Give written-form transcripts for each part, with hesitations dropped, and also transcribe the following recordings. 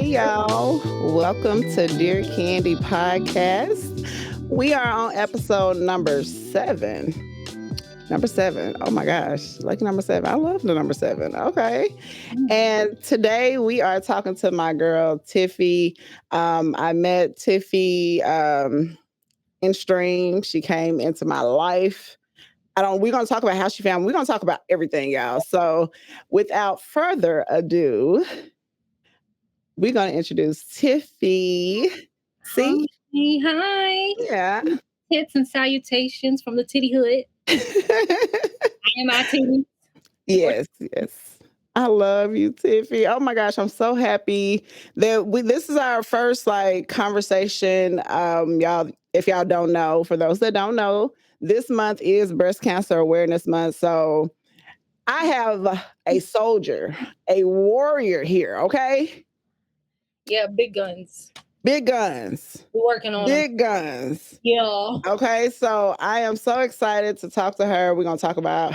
Hey, y'all. Welcome to Dear Candy Podcast. We are on episode number 7. Number 7. Oh my gosh. Like number 7. I love the number 7. Okay. And today we are talking to my girl, Tiffy. I met Tiffy in stream. She came into my life. We're gonna talk about how she found me. We're gonna talk about everything, y'all. So without further ado, we're gonna introduce Tiffy. See? Hi. Yeah. Hits and salutations from the Titty Hood. I am my titty. Yes. I love you, Tiffy. Oh my gosh, I'm so happy that this is our first conversation. Y'all, if y'all don't know, for those that don't know, this month is Breast Cancer Awareness Month. So I have a soldier, a warrior here, okay? Yeah, big guns. Big guns. We're working on Big guns. Yeah. Okay, so I am so excited to talk to her. We're going to talk about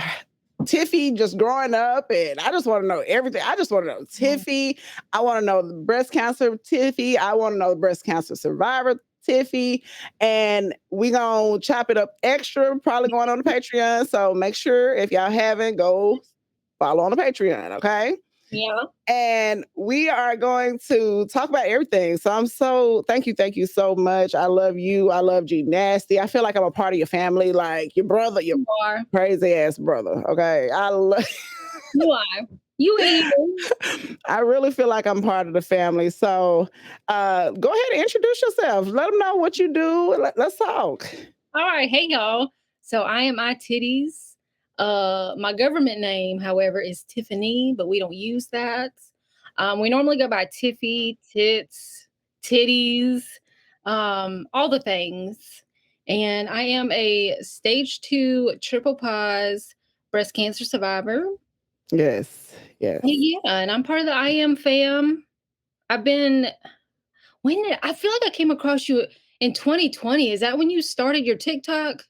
Tiffy just growing up, and I just want to know everything. I just want to know Tiffy. I want to know the breast cancer Tiffy. I want to know the breast cancer survivor Tiffy. And we're going to chop it up extra, probably going on the Patreon. So make sure if y'all haven't, go follow on the Patreon, okay? Yeah. And we are going to talk about everything. So thank you so much. I love you. I love G Nasty. I feel like I'm a part of your family, like your brother, your crazy ass brother. Okay. You are. You is. I really feel like I'm part of the family. So go ahead and introduce yourself. Let them know what you do. Let's talk. All right. Hey, y'all. So I am my titties. My government name, however, is Tiffany, but we don't use that. We normally go by Tiffy, tits, titties, all the things. And I am a stage 2 triple pause breast cancer survivor. Yes. Yeah, and I'm part of the I Am fam. I feel like I came across you in 2020. Is that when you started your TikTok?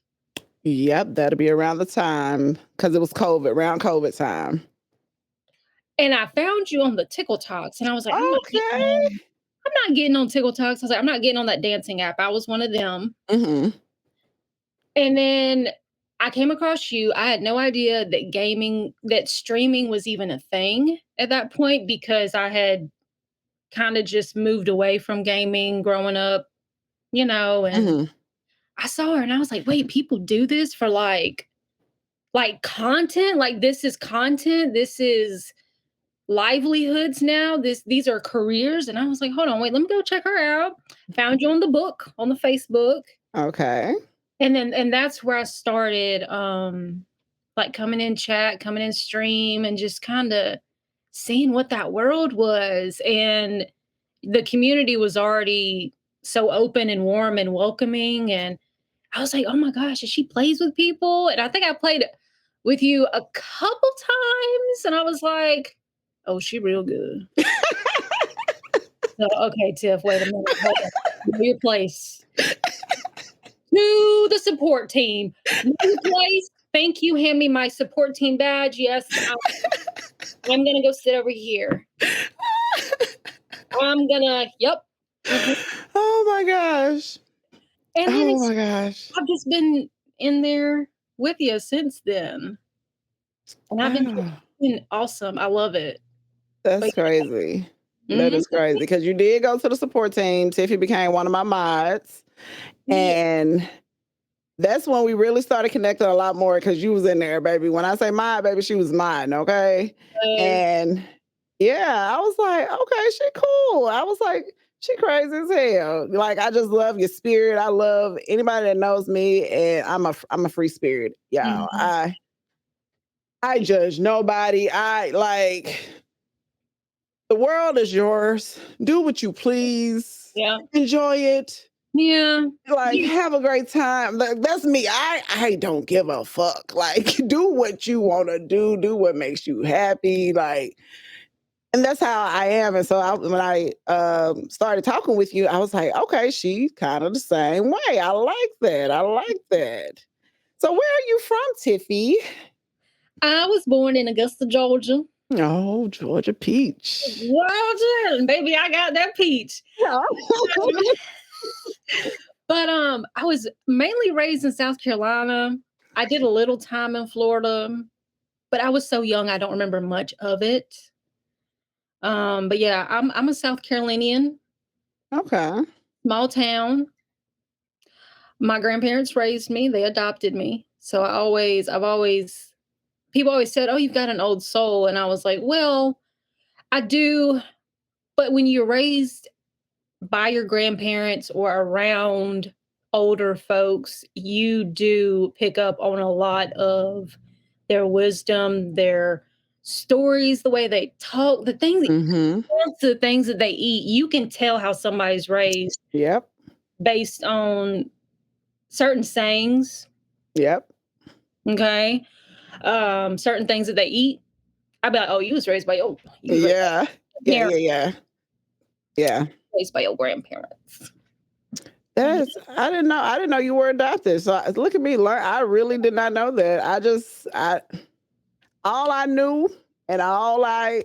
Yep, that'll be around the time because it was around COVID time. And I found you on the Tickle Talks, and I was like, I'm not getting on Tickle Talks. I was like, I'm not getting on that dancing app. I was one of them. Mm-hmm. And then I came across you. I had no idea that streaming was even a thing at that point because I had kind of just moved away from gaming growing up, and I saw her and I was like, wait, people do this for like content? Like this is content. This is livelihoods now. These are careers. And I was like, hold on, wait, let me go check her out. Found you on the Facebook. Okay. And that's where I started coming in chat, coming in stream, and just kind of seeing what that world was. And the community was already so open and warm and welcoming. And I was like, oh my gosh, she plays with people. And I think I played with you a couple times. And I was like, oh, she real good. So, okay, Tiff, wait a minute. Hold on. Know your place. To the support team. Know your place. Thank you. Hand me my support team badge. Yes. I'm going to go sit over here. Yep. Mm-hmm. Oh my gosh. And then my gosh. I've just been in there with you since then. And I've been awesome. I love it. That's crazy. That is crazy because you did go to the support team. Tiffy became one of my mods. And that's when we really started connecting a lot more because you was in there, baby. When I say mod, baby, she was mine, okay? And yeah, I was like, okay, she cool. I was like, she crazy as hell. Like, I just love your spirit. I love anybody that knows me, and I'm a free spirit, y'all. I judge nobody. The world is yours. Do what you please. Yeah. Enjoy it. Yeah. Have a great time. That's me. I don't give a fuck. Do what you want to do. Do what makes you happy. And that's how I am. And so when I started talking with you, I was like, okay, she's kind of the same way. I like that. So where are you from, Tiffy? I was born in Augusta, Georgia. Oh, Georgia peach. Well, baby, I got that peach. But I was mainly raised in South Carolina. I did a little time in Florida, but I was so young I don't remember much of it. But yeah, I'm a South Carolinian, Okay. small town. My grandparents raised me, they adopted me. So I've always people always said, "Oh, you've got an old soul." And I was like, "Well, I do, but when you're raised by your grandparents or around older folks, you do pick up on a lot of their wisdom, their stories, the way they talk, Mm-hmm. the things that they eat. You can tell how somebody's raised Yep. based on certain sayings, Yep. okay? Certain things that they eat. I'd be like, "Oh, you was raised by Yeah. your Yeah. Yeah. parents, Yeah. Yeah. raised by your grandparents." Yeah. That's I didn't know you were adopted. So look at me learn. I really did not know that. I all I knew and all I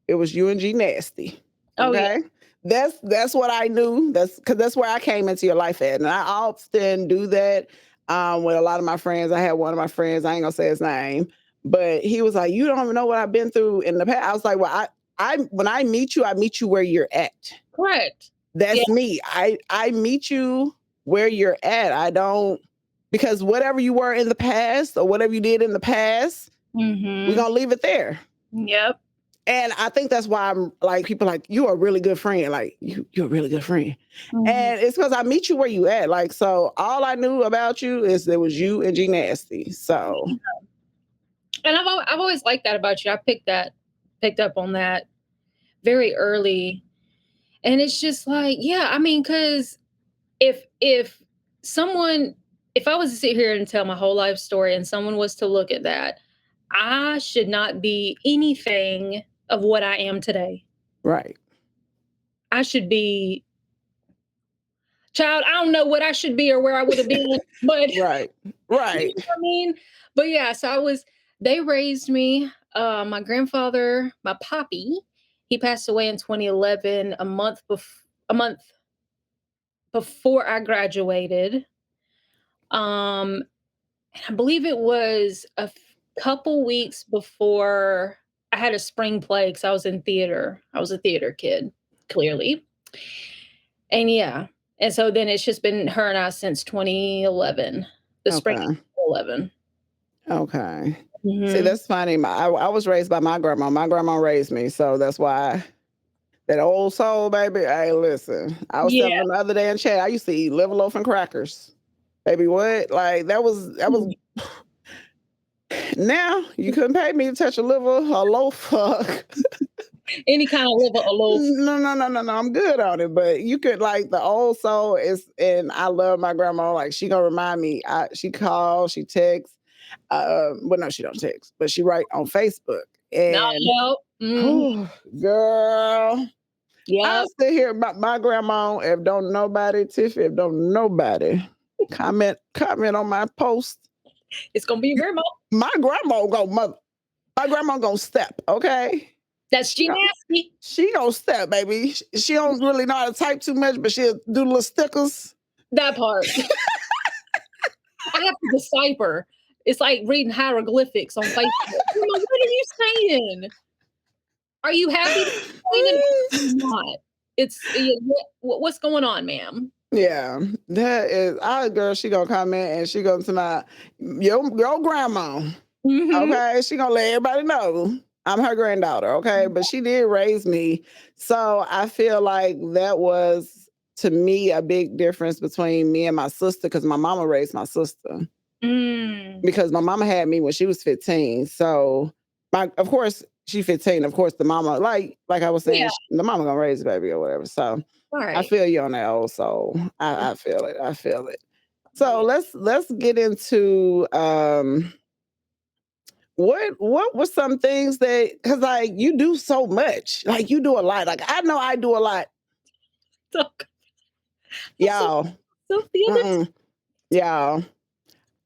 it was you and G Nasty. Oh, yeah. Okay. That's what I knew. That's because that's where I came into your life at. And I often do that with a lot of my friends. I had one of my friends, I ain't gonna say his name, but he was like, "You don't even know what I've been through in the past." I was like, "Well, I when I meet you where you're at. Correct. Yeah. That's me. I meet you where you're at. I don't because whatever you were in the past or whatever you did in the past, we're Mhm. gonna leave it there." Yep. And I think that's why I'm like people like you're a really good friend. Like you're a really good friend. Mhm. And it's because I meet you where you at. Like, so all I knew about you is there was you and G Nasty. So And I've always liked that about you. I picked up on that very early. And it's just like, yeah, I mean, because if someone if I was to sit here and tell my whole life story and someone was to look at that, I should not be anything of what I am today. right. I should be child, I don't know what I should be or where I would have been, but Right. you Right. know what I mean? But yeah, so they raised me. My grandfather, my poppy, he passed away in 2011, a month before I graduated. Um, and I believe it was couple weeks before I had a spring play because I was in theater. I was a theater kid, clearly. And yeah. And so then it's just been her and I since 2011, the spring Okay. of 11. Okay. See, Mhm. that's funny. I was raised by my grandma. My grandma raised me. So that's why that old soul, baby. Hey, listen. I was telling Yeah. them the other day in chat, I used to eat liver loaf and crackers. Baby, what? Like that was now you couldn't pay me to touch a liver, a loaf. Any kind of liver or loaf. No, no, no, no, no. I'm good on it. But you could like the old soul is, and I love my grandma. Like she gonna remind me. She calls, she texts. Well, no, she don't text, but she write on Facebook. No, And no. Mhm. oh, girl, I Yep. sit here about my grandma. If don't nobody, Tiffy, if don't nobody comment on my post, It's gonna be your grandma. my grandma go mother. My grandma gonna step. Okay. That's She G gonna, nasty. she gonna step, baby. She don't really know how to type too much, but she'll do little stickers. That part. I have to decipher. It's like reading hieroglyphics on Facebook. Grandma, what are you saying? Are you happy to be saying it? Or are you not? What's going on, ma'am? Yeah, that is our girl. She gonna comment and she gonna to my your grandma. Mhm. Okay, she gonna let everybody know I'm her granddaughter. Okay, but she did raise me, so I feel like that was to me a big difference between me and my sister because my mama raised my sister Mm. because my mama had me when she was 15. So my of course she 15. Of course the mama like I was Yeah, saying the mama gonna raise the baby or whatever. So I right. feel you on that old soul. I feel it. I feel it. Oh, So yeah. let's get into what were some things that because like you do so much. Like you do a lot. Like I know I do a lot. So so Y'all. so the other Mm-mm. Y'all.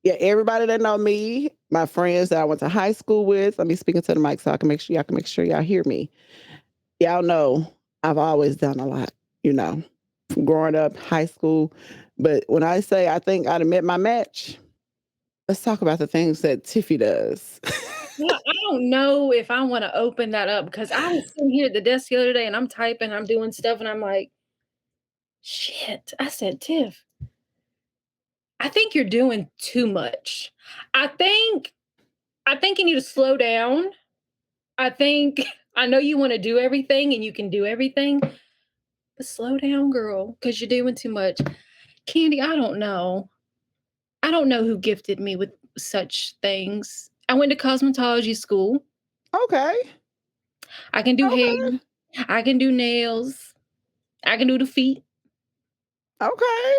Yeah, everybody that know me my friends that I went to high school with. Let me speak into the mic so I can make sure y'all hear me. Y'all know I've always done a lot, from growing up, high school. But when I say I think I'd have met my match, let's talk about the things that Tiffy does. I don't know if I want to open that up because I was sitting here at the desk the other day and I'm typing, I'm doing stuff, and I'm like, shit. I said, Tiff, I think you're doing too much. I think I think you need to slow down. I think I know you want to do everything and you can do everything, but slow down, girl, because you're doing too much. Candy, I don't know. I don't know who gifted me with such things. I went to cosmetology school. Okay. I can do hair. Okay. I can do nails. I can do the feet. Okay.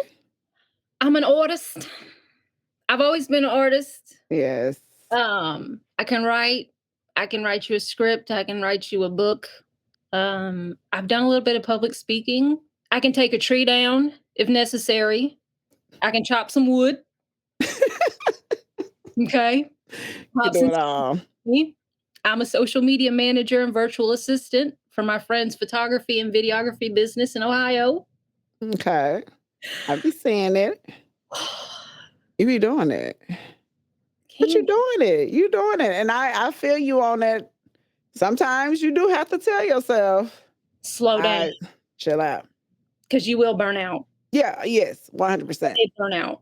I'm an artist. I've always been an artist. Yes. I can write. I can write you a script. I can write you a book. I've done a little bit of public speaking. I can take a tree down if necessary. I can chop some wood. Okay. You Pop do some it all. tea. I'm a social media manager and virtual assistant for my friend's photography and videography business in Ohio. Okay. I be seeing it. You be doing it. But you Candy. doing it. You doing it. And I feel you on that. Sometimes you do have to tell yourself, Slow down I chill out. because you will burn out. Yeah, yes, 100%. They burn out.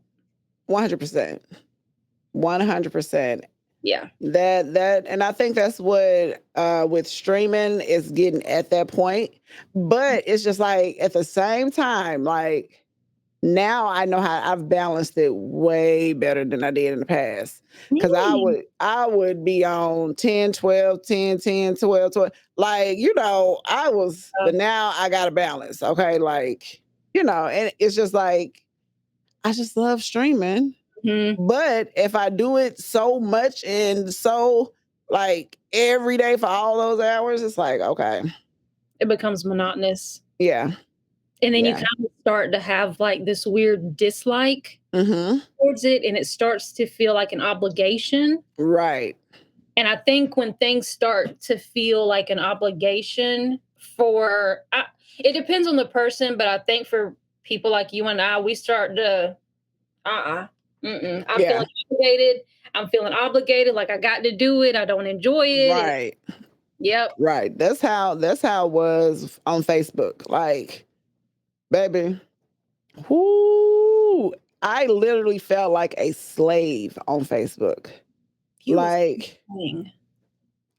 100%. 100%. Yeah. That and I think that's what with streaming is getting at that point. But it's just like at the same time, like now I know how I've balanced it way better than I did in the past. Cause Really? I would be on 10, 12, 10, 10, 12, 12. Like, I was, but now I got a balance. Okay. Like, and it's just like I just love streaming. Mhm. But if I do it so much and so like every day for all those hours, it's like, okay. It becomes monotonous. Yeah. And then you Yeah. kind of start to have like this weird dislike Mm-hmm. towards it, and it starts to feel like an obligation. Right. And I think when things start to feel like an obligation it depends on the person, but I think for people like you and I, we start to, I'm Yeah. feeling obligated. I'm feeling obligated, like I got to do it. I don't enjoy it. Right. Yep. Right. That's how it was on Facebook. Like, baby, whoo, I literally felt like a slave on Facebook. You was Like paying.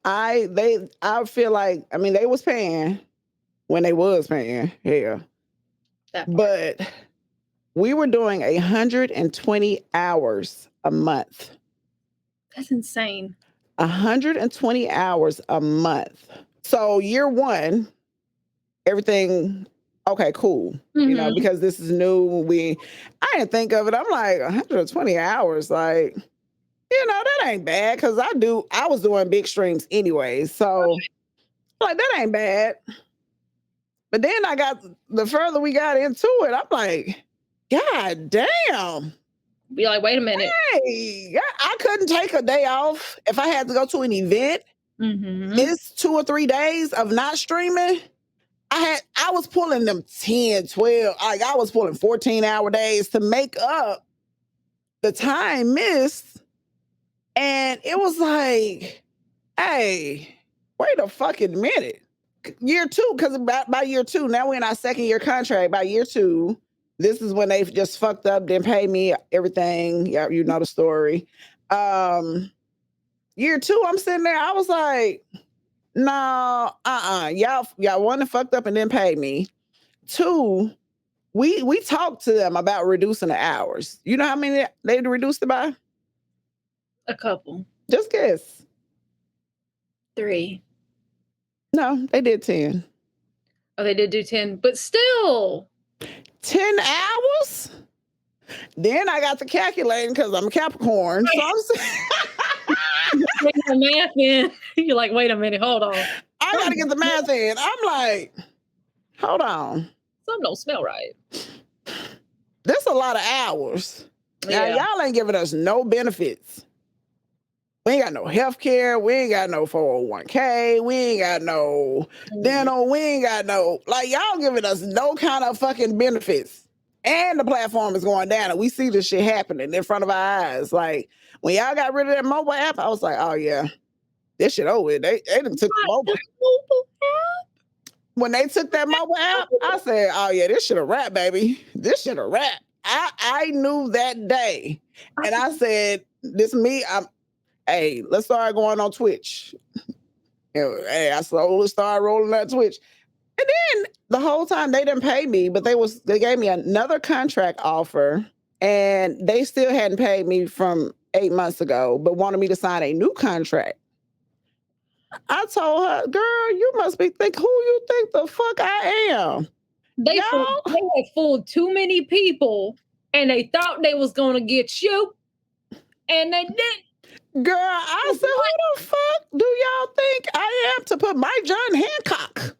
I feel like, I mean, they was paying when they was paying, hell. That part. But we were doing 120 hours a month. That's insane. 120 hours a month. So year one, everything okay, cool. Mhm. Because this is new. I didn't think of it. I'm like 120 hours, like, that ain't bad because I was doing big streams anyway. So like that ain't bad. But then the further we got into it, I'm like, God damn. Be like, wait a minute. Hey, I couldn't take a day off if I had to go to an event, Mhm. miss 2 or 3 days of not streaming. I was pulling them 10, 12, like I was pulling 14-hour days to make up the time missed. And it was like, hey, wait a fucking minute. Year two, because by year two, now we're in our second year contract. By year two, this is when they just fucked up, didn't pay me everything. Yeah, you know the story. Year two, I'm sitting there. I was like, no, y'all one that fucked up and didn't pay me. Two, we talked to them about reducing the hours. You know how many they reduced it by? A couple. Just guess. 3. No, they did 10. Oh, they did do 10, but still. 10 hours? Then I got to calculating because I'm a Capricorn. So I'm Bring the math in. You're like, wait a minute, hold on. I got to get the math in. I'm like, hold on. Something don't smell right. This a lot of hours. Now, Yeah. y'all ain't giving us no benefits. We ain't got no health care. We ain't got no 401k. We ain't got no dental. We ain't got no, like, y'all giving us no kind of fucking benefits. And the platform is going down, and we see this shit happening in front of our eyes. Like, when y'all got rid of that mobile app, I was like, oh, yeah, this shit over. They done took the mobile. When they took that mobile app, I said, oh, yeah, this shit a wrap, baby. This shit a wrap. I knew that day. And I said, this me, hey, let's start going on Twitch. Hey, I slowly started rolling that Twitch. And then the whole time they didn't pay me, but they gave me another contract offer, and they still hadn't paid me from 8 months ago, but wanted me to sign a new contract. I told her, girl, you must be think who you think the fuck I am. They had fooled too many people, and they thought they was gonna get you, and they didn't. Girl, I said, who the fuck do y'all think I am to put my John Hancock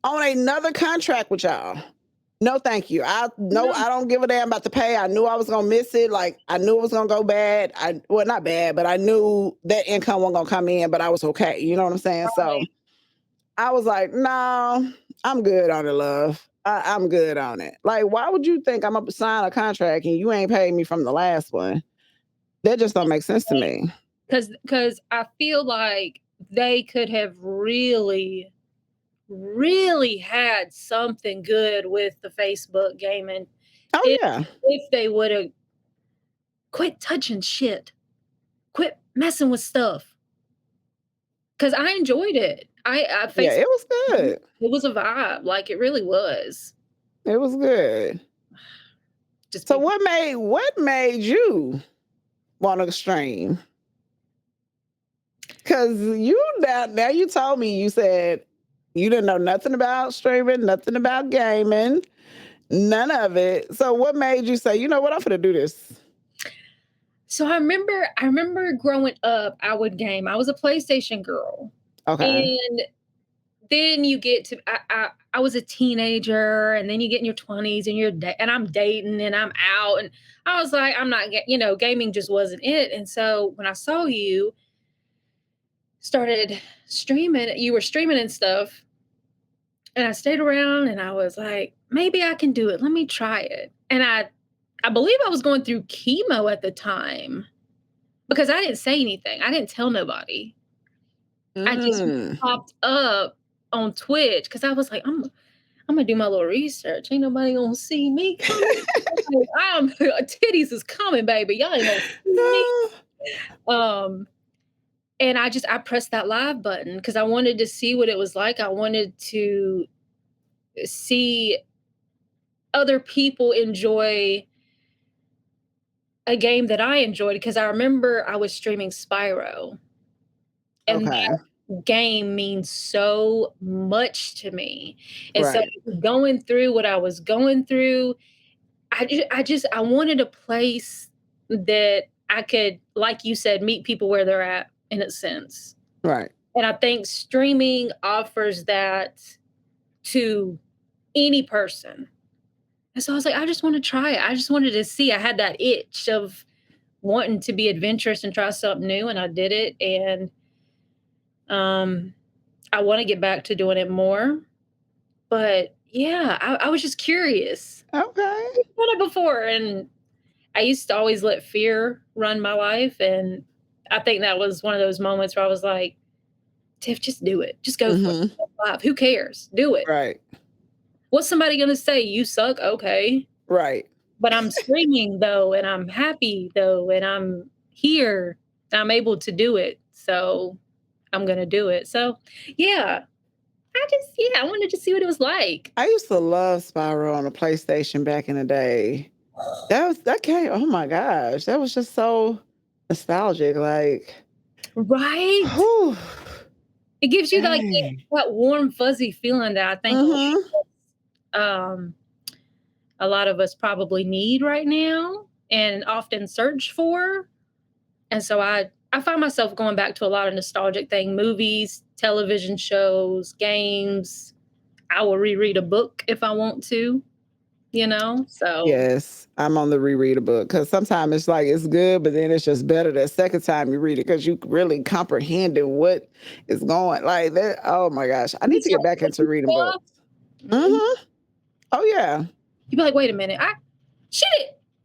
on another contract with y'all? No, thank you. I don't give a damn about the pay. I knew I was gonna miss it. Like, I knew it was gonna go bad. Well, not bad, but I knew that income wasn't gonna come in, but I was okay. You know what I'm saying? Right. So I was like, no, I'm good on it, love. I'm good on it. Like, why would you think I'm gonna sign a contract and you ain't paid me from the last one? That just don't make sense to me. Because I feel like they could have really had something good with the Facebook gaming. Oh, if they would have quit touching shit, quit messing with stuff. Because I enjoyed it. Yeah, it was good. It was a vibe. Like, it really was. It was good. So what made you want to stream? Because now you told me, you said you didn't know nothing about streaming, nothing about gaming, none of it. So what made you say, you know what, I'm gonna do this? So I remember growing up, I would game. I was a PlayStation girl. Okay. And then you get to I was a teenager, and then you get in your 20s, and I'm dating and I'm out, and I was like, I'm not gaming just wasn't it. And so when I saw you started streaming, you were streaming and stuff, and I stayed around, and I was like, maybe I can do it. Let me try it. And I believe I was going through chemo at the time, because I didn't say anything. I didn't tell nobody. I just popped up on Twitch because I was like, I'm gonna do my little research. Ain't nobody gonna see me coming. Titties is coming, baby. Y'all ain't gonna see me. And I pressed that live button because I wanted to see what it was like. I wanted to see other people enjoy a game that I enjoyed, because I remember I was streaming Spyro. And that game means so much to me. And so going through what I was going through, I wanted a place that I could, like you said, meet people where they're at, in a sense. Right. And I think streaming offers that to any person. And so I was like, I just want to try it. I just wanted to see. I had that itch of wanting to be adventurous and try something new, and I did it. And I want to get back to doing it more. But yeah, I was just curious. Okay. I've done it before, and I used to always let fear run my life. And I think that was one of those moments where I was like, Tiff, just do it. Just go for it. Who cares? Do it. Right. What's somebody going to say? You suck? Okay. Right. But I'm streaming, though, and I'm happy, though, and I'm here. I'm able to do it. So I'm going to do it. So, yeah. I wanted to see what it was like. I used to love Spyro on the PlayStation back in the day. That came, oh my gosh, that was just so nostalgic. Like, right? Whew. It gives you like that warm, fuzzy feeling that I think a lot of us probably need right now and often search for. And so I find myself going back to a lot of nostalgic things: movies, television shows, games. I will reread a book if I want to. So Yes, I'm on the reread a book because sometimes it's like it's good, but then it's just better the second time you read it because you really comprehended what is going like that. Oh my gosh, I you need to get start back into picking reading stuff. books. Mhm. Mm-hmm. Oh yeah, You be like, wait a minute,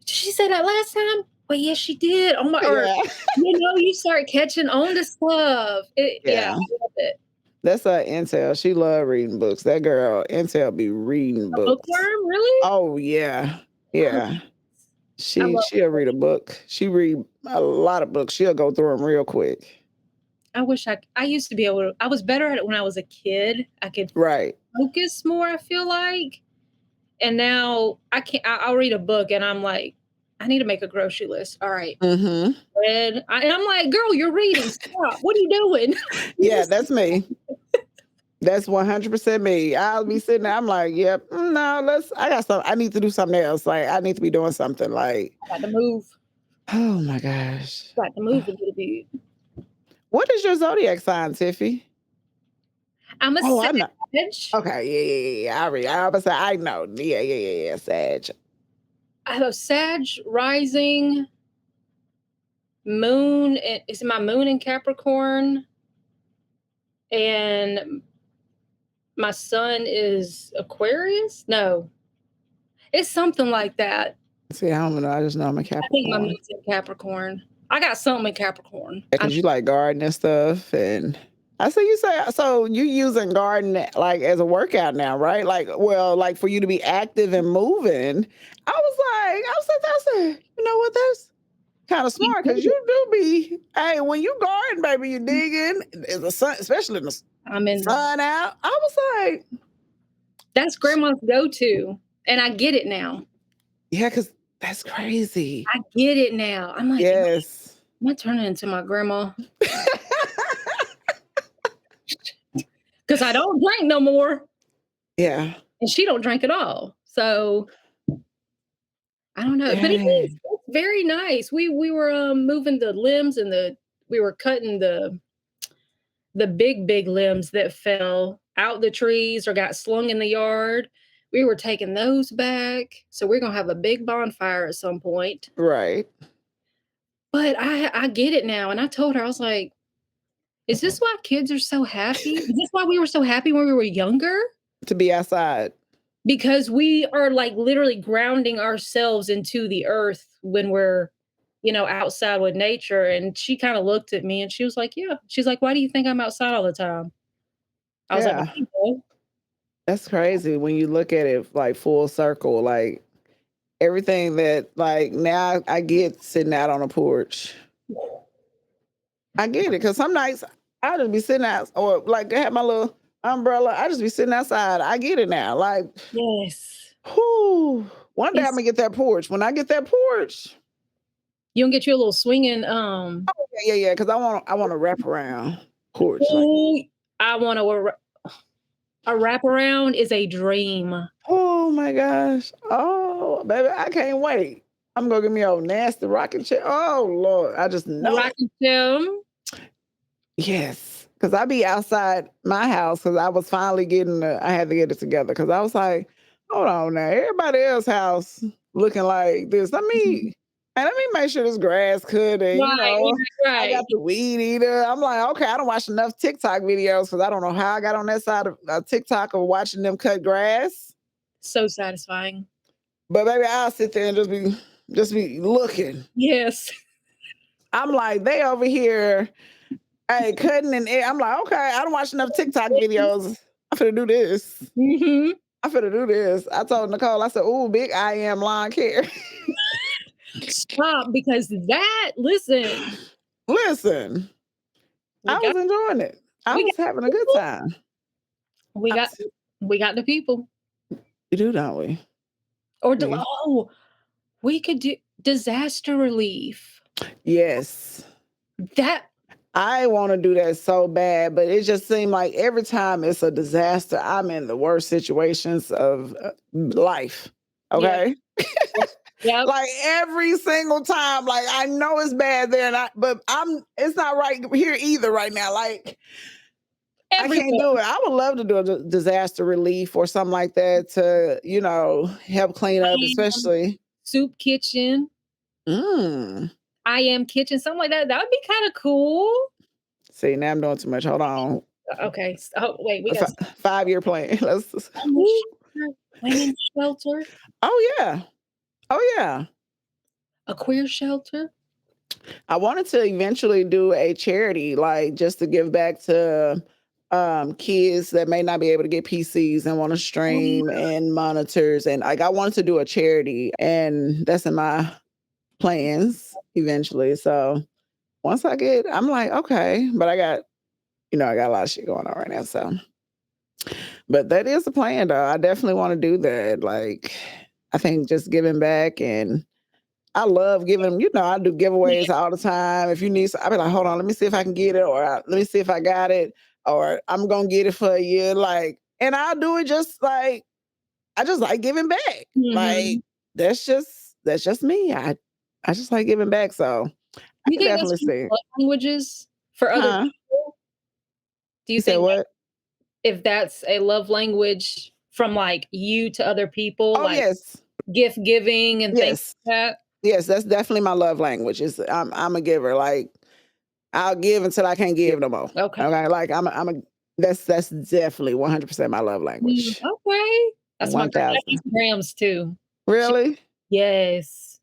she said that last time. Well, yes, she did. Oh my, or yeah, you start catching on to stuff. Yeah, yeah. I love it. That's Intel. She love reading books. That girl Intel be reading A books. bookworm, really? Oh yeah, Oh, yeah. I love She'll read a book. She read a lot of books. She'll go through them real quick. I wish I used to be able to. I was better at it when I was a kid. I could Right. focus more, I feel like. And now I can't. I'll read a book and I'm like, I need to make a grocery list. All right, Mm-hmm. bread. And I'm like, girl, you're reading. Stop. What are you doing? You Yeah, just that's me. That's 100% me. I'll be sitting there. I'm like, yep, no, I got some. I need to do something else. Like, I need to be doing something. Like, got to move. oh my gosh. Got to move a little bit. What is your zodiac sign, Tiffy? I'm a Oh, I know. Sag. Okay, yeah. I read. I was say I know. Yeah. Sag. I have a Sag rising moon. Is my moon in Capricorn? And my sun is Aquarius? No, it's something like that. See, I don't know. I just know I'm a I think my Capricorn. moon's in Capricorn. I got something in Capricorn. Because you like gardening and stuff, and I see you say so. You using garden like as a workout now, right? Like, well, like for you to be active and moving. I said, you know what? That's kind of smart because you do be. Hey, when you garden, baby, you dig in. There's the sun, especially in the I'm in. sun out. I was like, That's grandma's go-to, and I get it now. yeah, because that's crazy. I get it now. I'm like, Yes. am I turning into my grandma? Because I don't drink no more, Yeah. and she don't drink at all. So I don't know, but Dang. it's very nice. We were moving the limbs and we were cutting the big limbs that fell out the trees or got slung in the yard. We were taking those back. So we're gonna have a big bonfire at some point. Right. But I get it now. And I told her, I was like, is this why kids are so happy? Is this why we were so happy when we were younger? To be outside. Because we are like literally grounding ourselves into the earth when we're outside with nature. And she kind of looked at me and she was like, yeah. She's like, why do you think I'm outside all the time? I was like, I Yeah. don't know. That's crazy when you look at it like full circle, like everything that like now I get sitting out on a porch. I get it because some nights I'll just be sitting out or like have my little umbrella. I just be sitting outside. I get it now. Like, Yes. whoo. One day I'm It's gonna get that porch. When I get that porch, you don't get you a little swinging oh yeah, because I want to wrap around porch. Like, oh, I want a wraparound is a dream. oh my gosh. Oh baby, I can't wait. I'm gonna get me a nasty rocking chair. Oh Lord, I just know it. Rocking chair. Yes, because I be outside my house because I was finally I had to get it together because I was like, hold on now, everybody else house looking like this. Let me make sure this grass cut and, Right, I got right. the weed eater. I'm like, okay, I don't watch enough TikTok videos because I don't know how I got on that side of TikTok of watching them cut grass. So satisfying. But baby, I'll sit there and just be looking. Yes. I'm like, they over here. Hey, cutting and I'm like, okay, I don't watch enough TikTok videos. I'm finna do this. Hmm. I'm finna do this. I told Nicole, I said, ooh, big I am lawn care. Stop, because listen, Listen, we I got was enjoying it. I we was got having a good people. time. We I got was- we got the people. We do, don't we? Or We, we could do disaster relief. yes. That I want to do that so bad, but it just seemed like every time it's a disaster, I'm in the worst situations of life. yeah. Okay. Yep. Like every single time, like I know it's bad there, but it's not right here either right now. Like I can't do it. I would love to do a disaster relief or something like that to, help clean up, especially. Soup kitchen. Mm. I am kitchen, something like that. That would be kind of cool. See, now I'm doing too much. Hold on. Okay. Oh, wait. We A got 5-year plan. Let's. women's shelter. Oh yeah. Oh yeah. A queer shelter. I wanted to eventually do a charity, like just to give back to kids that may not be able to get PCs and want to stream and monitors. And like I wanted to do a charity, and that's in my plans eventually. So once I'm like, okay, but I got a lot of shit going on right now. So, but that is the plan though. I definitely want to do that. Like, I think just giving back, and I love giving, I do giveaways all the time. If you need, I'll be like, hold on, let me see if I can get it, or let me see if I got it, or I'm going to get it for you. Like, and I'll do it just like, I just like giving back. Like, that's just me. I just like giving back. So I You can think definitely that's see. languages for other people? Do you You said think what? if that's a love language from like you to other people, Oh, like yes. gift giving and things Yes. like that? Yes, that's definitely my love language. I'm a giver. Like, I'll give until I can't give no more. Okay. Okay. Like that's definitely 100% my love language. Okay. That's my girl. 1,000. Grams too. Really? Yes.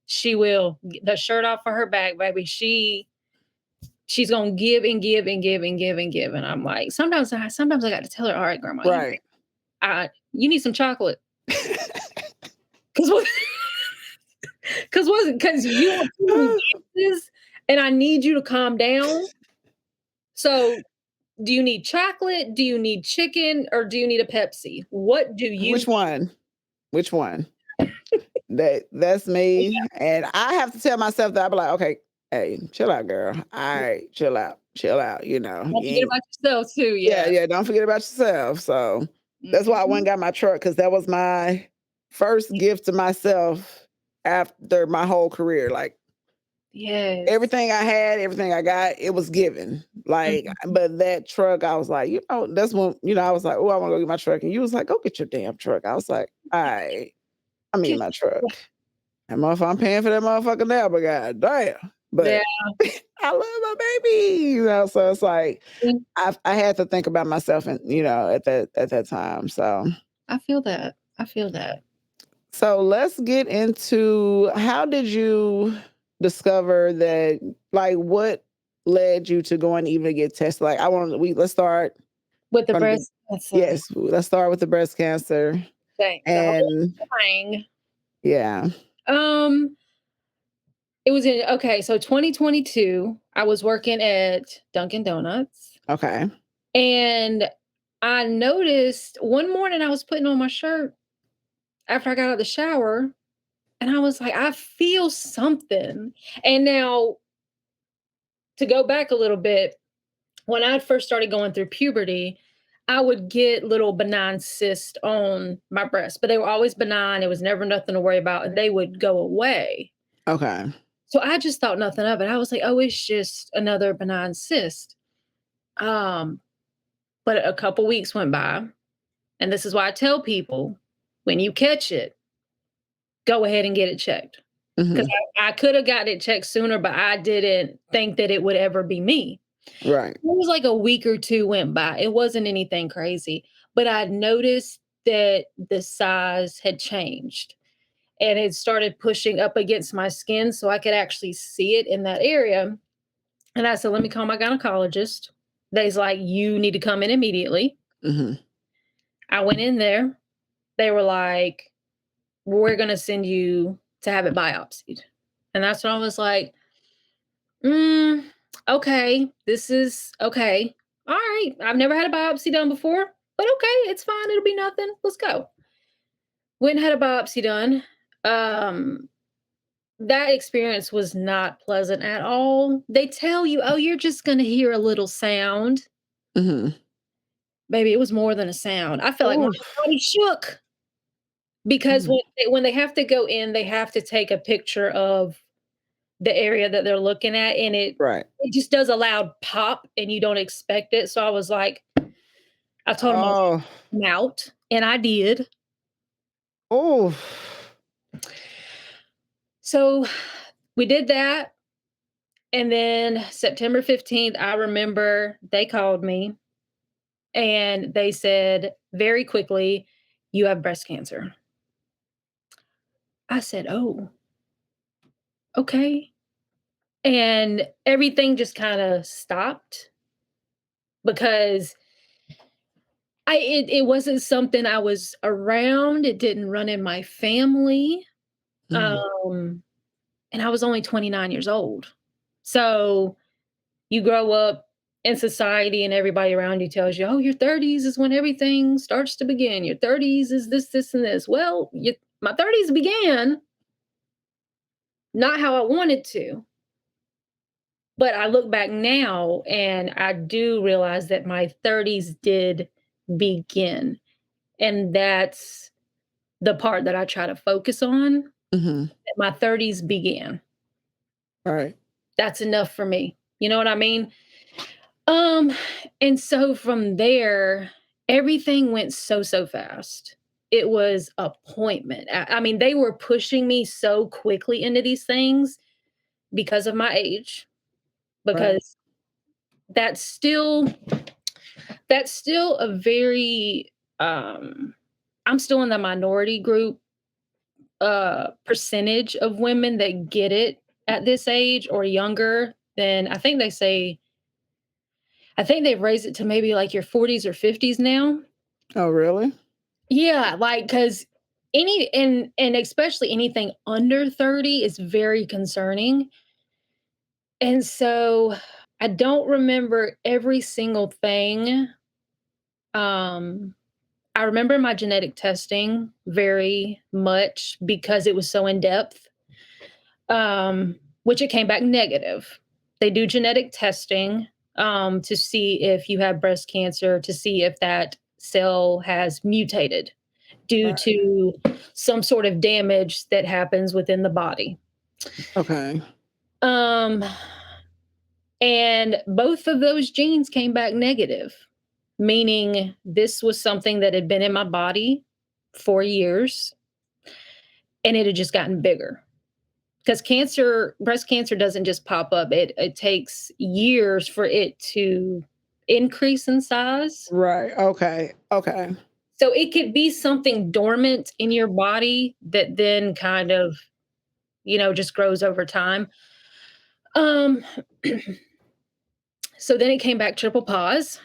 She will. The shirt off of her back, baby. She's gonna give and give and give and give and give. And I'm like, sometimes I got to tell her, all right, grandma, Right. you need some chocolate. Cause what because you want too many dances and I need you to calm down. So do you need chocolate? Do you need chicken? Or do you need a Pepsi? What do you Which one? Which one? That's me. And I have to tell myself that. I'll be like, okay, hey, chill out, girl. All right, chill out. Chill out. Don't forget about yourself too. Yeah, don't forget about yourself. So that's why I went and got my truck, because that was my first gift to myself after my whole career. Like, yes, everything I had, everything I got, it was given. Like, but that truck, I was like, that's when, I was like, oh, I want to go get my truck. And you was like, go get your damn truck. I was like, all right, I mean my truck. And motherfucker, I'm paying for that motherfucker now, but god damn. But I love my baby. So it's like I had to think about myself, and at that time. So I feel that. So let's get into, how did you discover that, like, what led you to going even get tested? Like, let's start with the from breast cancer. Yes, let's start with the breast cancer. Thanks. And yeah. It was so 2022, I was working at Dunkin' Donuts. Okay. And I noticed one morning I was putting on my shirt after I got out of the shower, and I was like, I feel something. And now, to go back a little bit, when I first started going through puberty, I would get little benign cysts on my breast, but they were always benign. It was never nothing to worry about, and they would go away. Okay. So I just thought nothing of it. I was like, oh, it's just another benign cyst. But a couple weeks went by, and this is why I tell people, when you catch it, go ahead and get it checked. Because I could have gotten it checked sooner, but I didn't think that it would ever be me. Right. It was like a week or two went by. It wasn't anything crazy, but I noticed that the size had changed, and it started pushing up against my skin so I could actually see it in that area. And I said, let me call my gynecologist. They's like, you need to come in immediately. I went in there. They were like, we're going to send you to have it biopsied. And that's when I was like, okay, this is okay. All right. I've never had a biopsy done before, but okay, it's fine. It'll be nothing. Let's go. Went and had a biopsy done. That experience was not pleasant at all. They tell you, oh, you're just going to hear a little sound. Baby, it was more than a sound. I felt like my body shook. Because when they have to go in, they have to take a picture of the area that they're looking at, and it just does a loud pop, and you don't expect it. So I was like, I told him I was Oh. gonna come out, and I did. Oh. So we did that, and then September 15th, I remember they called me and they said very quickly, "You have breast cancer." I said, "Oh, okay." And everything just kinda stopped because it wasn't something I was around, it didn't run in my family, Mm. um, and I was only 29 years old. So, you grow up in society and everybody around you tells you, "Oh, your 30s is when everything starts to begin. Your 30s is this, this, and this." Well, my 30s began not how I wanted to, but I look back now and I do realize that my 30s did begin, and that's the part that I try to focus on, Mhm. that my 30s began. Right. That's enough for me. You know what I mean? Um, and so from there, everything went so, so fast. It was appointment. I mean, they were pushing me so quickly into these things because of my age, Right. because that's still that's still a very I'm still in the minority group percentage of women that get it at this age or younger. Then I think they've raised it to maybe like your 40s or 50s now. Oh, really? Yeah, like because and especially anything under 30 is very concerning. And so I don't remember every single thing. Um, I remember my genetic testing very much because it was so in depth, which it came back negative. They do genetic testing to see if you have breast cancer, to see if that cell has mutated due Right. to some sort of damage that happens within the body. Okay. Um, and both of those genes came back negative, meaning this was something that had been in my body for years and it had just gotten bigger. Because breast cancer doesn't just pop up, it takes years for it to increase in size. Right. Okay. Okay. So it could be something dormant in your body that then kind of, just grows over time. Um, so then it came back triple pause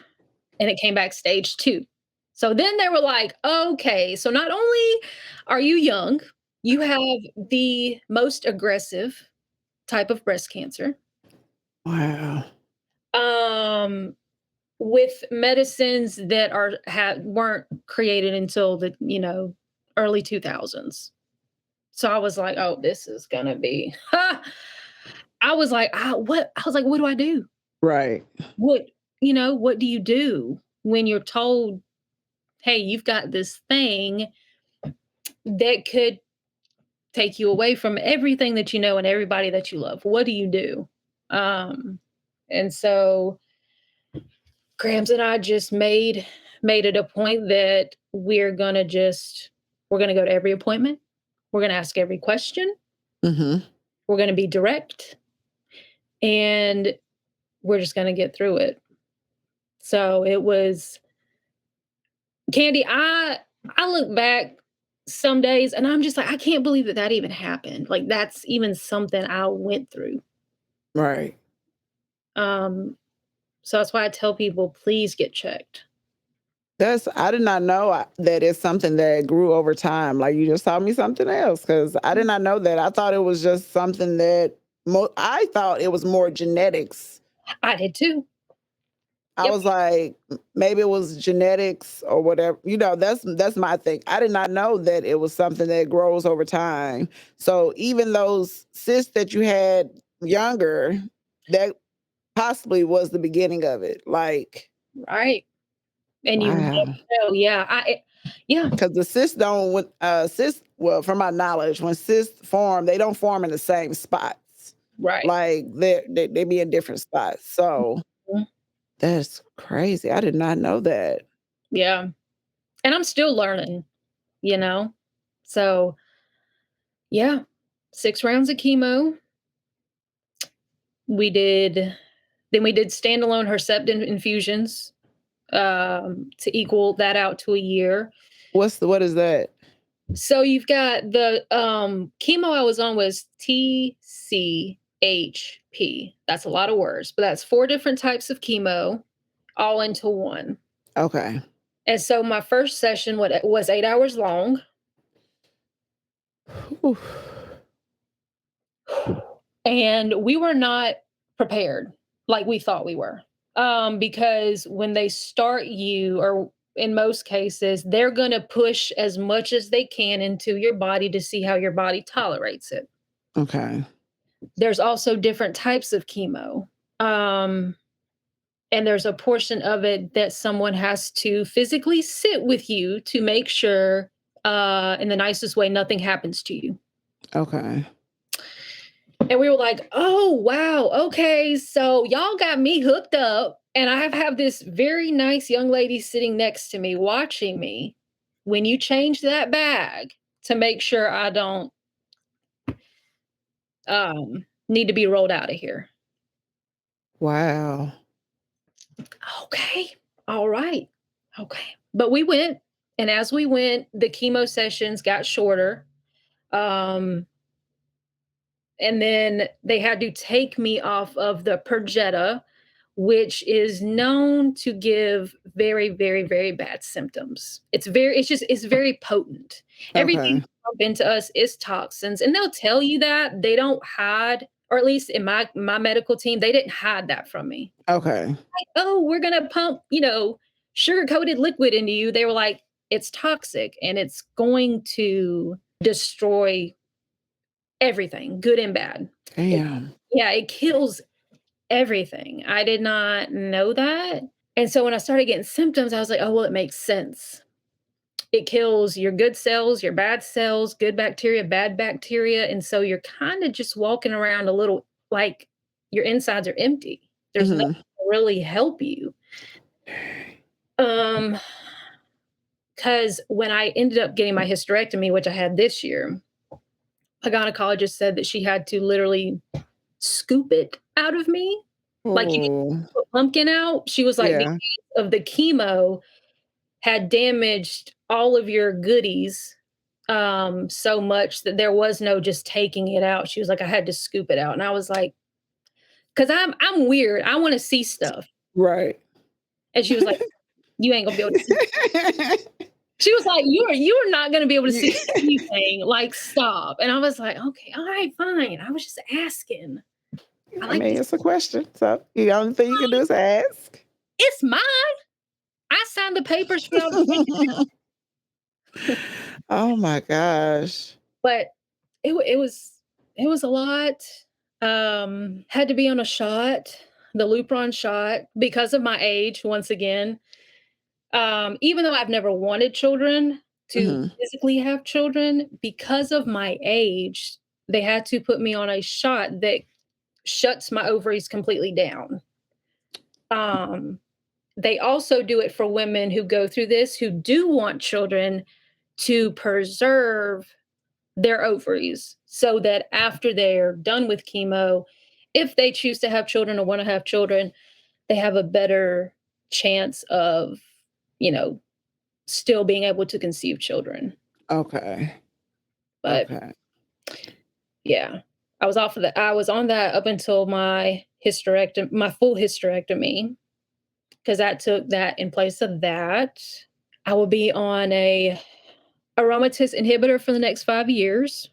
and it came back stage 2. So then they were like, "Okay, so not only are you young, you have the most aggressive type of breast cancer, Wow. um, with medicines that weren't created until the, early 2000s." So I was like, "Oh, this is gonna be." I was like, "What do I do? Right. What what do you do when you're told, 'Hey, you've got this thing that could take you away from everything that you know and everybody that you love?' What do you do?" Um, and so Grams and I just made it a point that we're gonna go to every appointment. We're gonna ask every question. Mhm. We're gonna be direct, and we're just gonna get through it. So it was Candy. I look back some days and I'm just like, I can't believe that that even happened. Like that's even something I went through. Right. Um, so that's why I tell people, please get checked. I did not know that it's something that grew over time. Like you just taught me something else because I did not know that. I thought it was just something that I thought it was more genetics. I did too. I Yep. was like, maybe it was genetics or whatever. That's my thing. I did not know that it was something that grows over time. So even those cysts that you had younger, that possibly was the beginning of it. Like, Right. And you wow. never know. Yeah. Yeah. Because the cysts don't, cysts, well, from my knowledge, when cysts form, they don't form in the same spots. Right. Like they be in different spots. So Mhm. that's crazy. I did not know that. Yeah. And I'm still learning, you know? So, yeah, 6 rounds of chemo. We did then we did standalone Herceptin infusions, to equal that out to a year. What is that? So you've got the, chemo I was on was TCHP. That's a lot of words, but that's 4 different types of chemo all into one. Okay. And so my first session was 8 hours long. Oof. And we were not prepared like we thought we were. Because when they start you, or in most cases, they're going to push as much as they can into your body to see how your body tolerates it. Okay. There's also different types of chemo. Um, and there's a portion of it that someone has to physically sit with you to make sure, in the nicest way, nothing happens to you. Okay. And we were like, oh, wow. Okay. So y'all got me hooked up. And I have this very nice young lady sitting next to me watching me when you change that bag to make sure I don't need to be rolled out of here. Wow. Okay. All right. Okay. But we went. And as we went, the chemo sessions got shorter. Um, and then they had to take me off of the Perjeta, which is known to give very, very, very bad symptoms. It's very potent. Everything Okay. pump into us is toxins, and they'll tell you that. They don't hide, or at least in my medical team, they didn't hide that from me. Okay. Like, oh, we're gonna pump, sugar-coated liquid into you. They were like, it's toxic and it's going to destroy everything, good and bad. Damn. Yeah, it kills everything. I did not know that. And so when I started getting symptoms, I was like, oh, well, it makes sense. It kills your good cells, your bad cells, good bacteria, bad bacteria. And so you're kind of just walking around a little like your insides are empty. There's nothing Mm-hmm. to really help you. Um, because when I ended up getting my hysterectomy, which I had this year, a gynecologist said that she had to literally scoop it out of me. Like you Oh. get a pumpkin out. She was like, Yeah. because of the chemo had damaged all of your goodies, so much that there was no just taking it out. She was like, I had to scoop it out. And I was like, because I'm weird. I want to see stuff. Right. And she was like, you ain't gonna be able to see. She was like, you're not gonna be able to see anything. Like, stop. And I was like, okay, all right, fine. I was just asking. I I like mean, this. it's a question. So the only thing you can do is ask. It's mine. I signed the papers for y'all to take it. Oh my gosh. But it was a lot. Had to be on a shot, the Lupron shot, because of my age. Once again, even though I've never wanted children to Hmm. physically have children, because of my age, they had to put me on a shot that shuts my ovaries completely down. Um, they also do it for women who go through this who do want children to preserve their ovaries so that after they're done with chemo, if they choose to have children or want to have children, they have a better chance of, you know, still being able to conceive children. Okay. But Okay. yeah, I was on that up until my full hysterectomy, because that took that in place of that. I will be on a aromatase inhibitor for the next 5 years.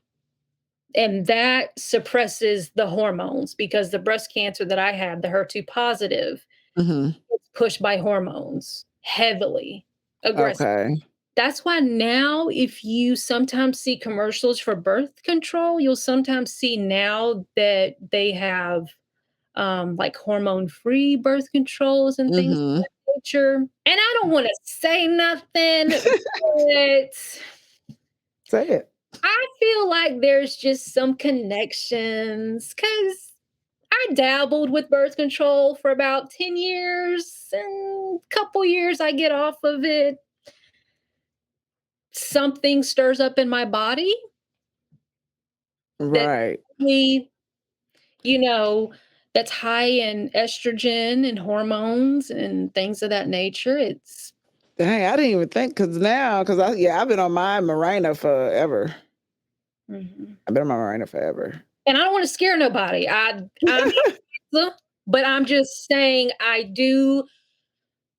And that suppresses the hormones because the breast cancer that I had, the HER2 positive, Hmm. it's pushed by hormones heavily, aggressive. Okay. That's why now, if you sometimes see commercials for birth control, you'll sometimes see now that they have like hormone free birth controls and things of Hmm. that nature. And I don't want to say nothing, but Say it. I feel like there's just some connections because I dabbled with birth control for about 10 years, and a couple years I get off of it. Something stirs up in my body that Right. we, you know, that's high in estrogen and hormones and things of that nature. It's Dang, I didn't even think because I've been on my Mirena forever. Mhm. I've been on my Mirena forever. And I don't want to scare nobody. I'm but I'm just saying I do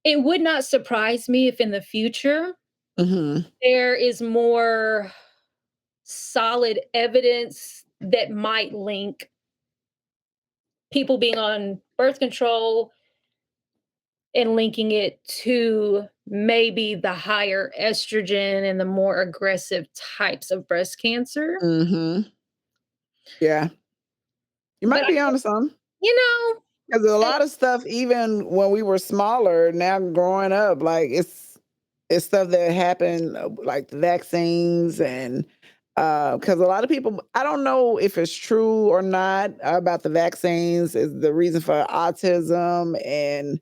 it would not surprise me if in the future Hmm. there is more solid evidence that might link people being on birth control and linking it to maybe the higher estrogen and the more aggressive types of breast cancer. Hmm. Yeah, you But might be onto something. you know, Because a eh, lot of stuff, even when we were smaller, now growing up, like it's stuff that happened, like the vaccines and because a lot of people, I don't know if it's true or not about the vaccines is the reason for autism and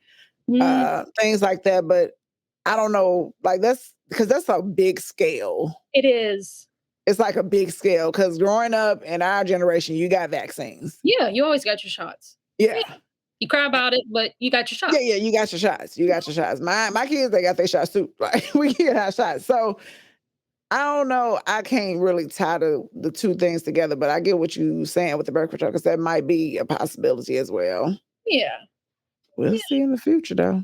mm, things like that, but I don't know, like that's because that's a big scale. it is. It's like a big scale because growing up in our generation, you got vaccines. Yeah, you always got your shots. Yeah, Yeah. you cry about it, but you got your Yeah, shot. yeah, you got your shots. You got your shots. My kids, they got their shots too. Like we get our shots. So I don't know. I can't really tie the two things together, but I get what you saying with the birth control because that might be a possibility as well. Yeah. We'll see in the future though.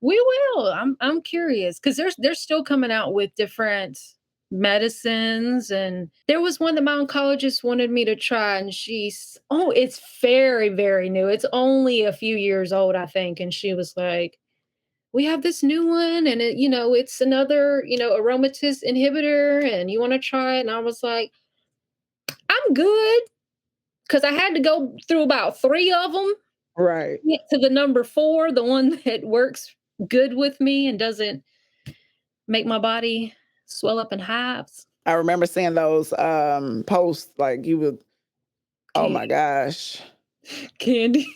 We will. I'm curious because they're still coming out with different medicines, and there was one that my oncologist wanted me to try, and it's very, very new. It's only a few years old, I think. And she was like, we have this new one, and it's another, aromatase inhibitor, and you want to try it? And I was like, I'm good. Because I had to go through about three of them Right. get to the number four, the one that works good with me and doesn't make my body swell up in hives. I remember seeing those posts like you would, oh Candy. my gosh. Candy.